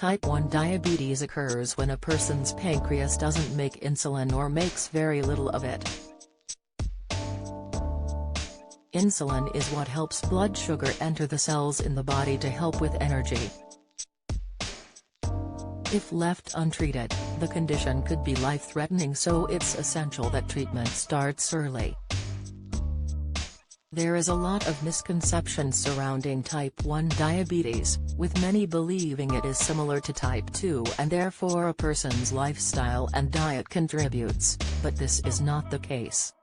Type 1 diabetes occurs when a person's pancreas doesn't make insulin or makes very little of it. Insulin is what helps blood sugar enter the cells in the body to help with energy. If left untreated, the condition could be life-threatening, so it's essential that treatment starts early. There is a lot of misconception surrounding type 1 diabetes, with many believing it is similar to type 2 and therefore a person's lifestyle and diet contributes, but this is not the case.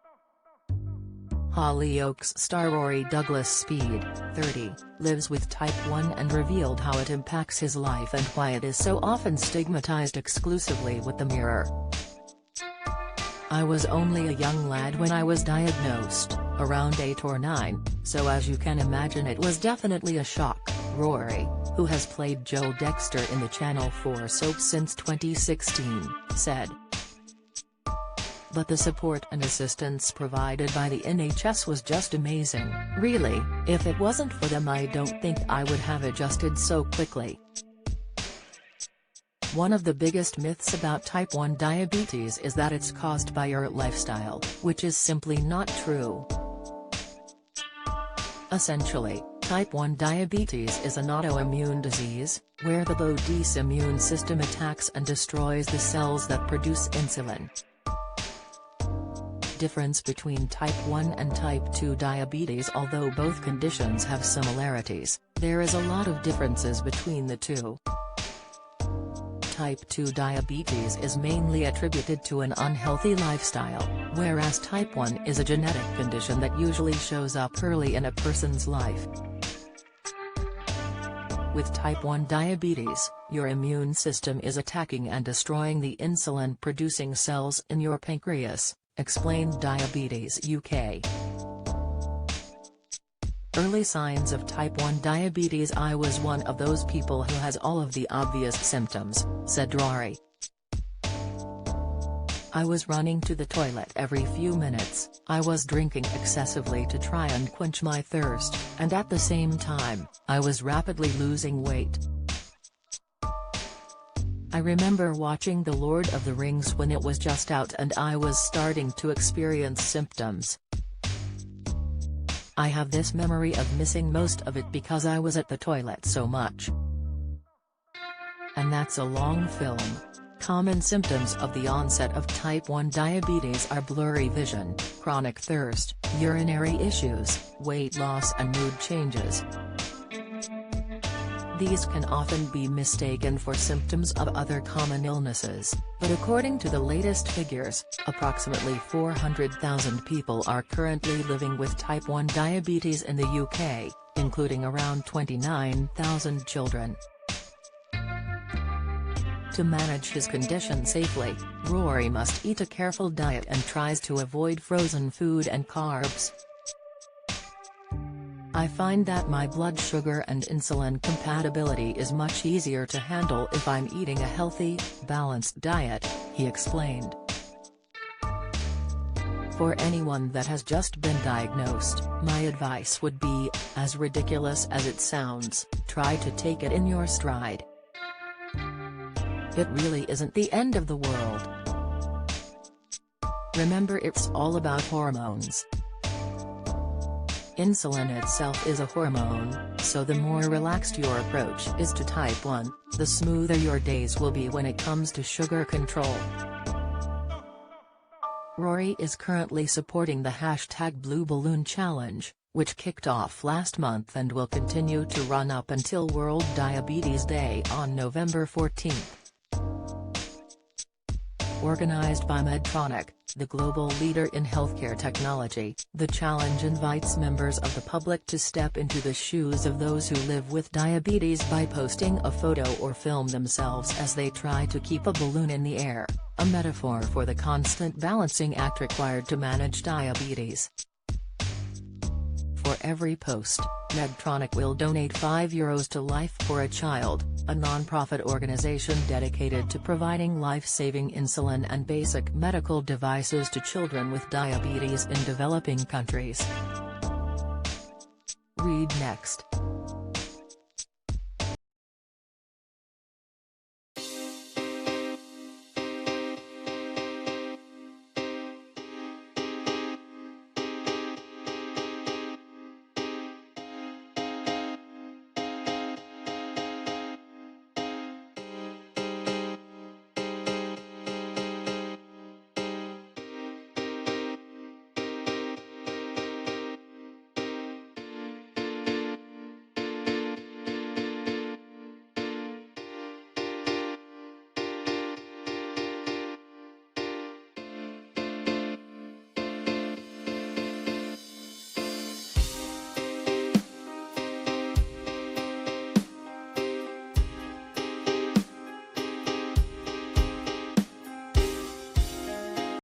Hollyoaks star Rory Douglas-Speed, 30, lives with type 1 and revealed how it impacts his life and why it is so often stigmatized exclusively with the mirror. "I was only a young lad when I was diagnosed, around 8 or 9, so as you can imagine it was definitely a shock," Rory, who has played Joe Dexter in the Channel 4 soap since 2016, said. "But the support and assistance provided by the NHS was just amazing, really. If it wasn't for them, I don't think I would have adjusted so quickly." One of the biggest myths about type 1 diabetes is that it's caused by your lifestyle, which is simply not true. Essentially, type 1 diabetes is an autoimmune disease, where the body's immune system attacks and destroys the cells that produce insulin. Difference between type 1 and type 2 diabetes. Although both conditions have similarities, there is a lot of differences between the two. Type 2 diabetes is mainly attributed to an unhealthy lifestyle, whereas type 1 is a genetic condition that usually shows up early in a person's life. With type 1 diabetes, your immune system is attacking and destroying the insulin-producing cells in your pancreas, explained Diabetes UK. "Early signs of type 1 diabetes. I was one of those people who has all of the obvious symptoms," said Rory. "I was running to the toilet every few minutes, I was drinking excessively to try and quench my thirst, and at the same time, I was rapidly losing weight. I remember watching The Lord of the Rings when it was just out and I was starting to experience symptoms. I have this memory of missing most of it because I was at the toilet so much. And that's a long film." Common symptoms of the onset of type 1 diabetes are blurry vision, chronic thirst, urinary issues, weight loss and mood changes. These can often be mistaken for symptoms of other common illnesses, but according to the latest figures, approximately 400,000 people are currently living with type 1 diabetes in the UK, including around 29,000 children. To manage his condition safely, Rory must eat a careful diet and tries to avoid frozen food and carbs. "I find that my blood sugar and insulin compatibility is much easier to handle if I'm eating a healthy, balanced diet," he explained. "For anyone that has just been diagnosed, my advice would be, as ridiculous as it sounds, try to take it in your stride. It really isn't the end of the world. Remember, it's all about hormones. Insulin itself is a hormone, so the more relaxed your approach is to type 1, the smoother your days will be when it comes to sugar control." Rory is currently supporting the #BlueBalloon Challenge, which kicked off last month and will continue to run up until World Diabetes Day on November 14th. Organized by Medtronic, the global leader in healthcare technology, the challenge invites members of the public to step into the shoes of those who live with diabetes by posting a photo or film themselves as they try to keep a balloon in the air, a metaphor for the constant balancing act required to manage diabetes. For every post, Medtronic will donate €5 to Life for a Child, a non-profit organization dedicated to providing life-saving insulin and basic medical devices to children with diabetes in developing countries. Read next.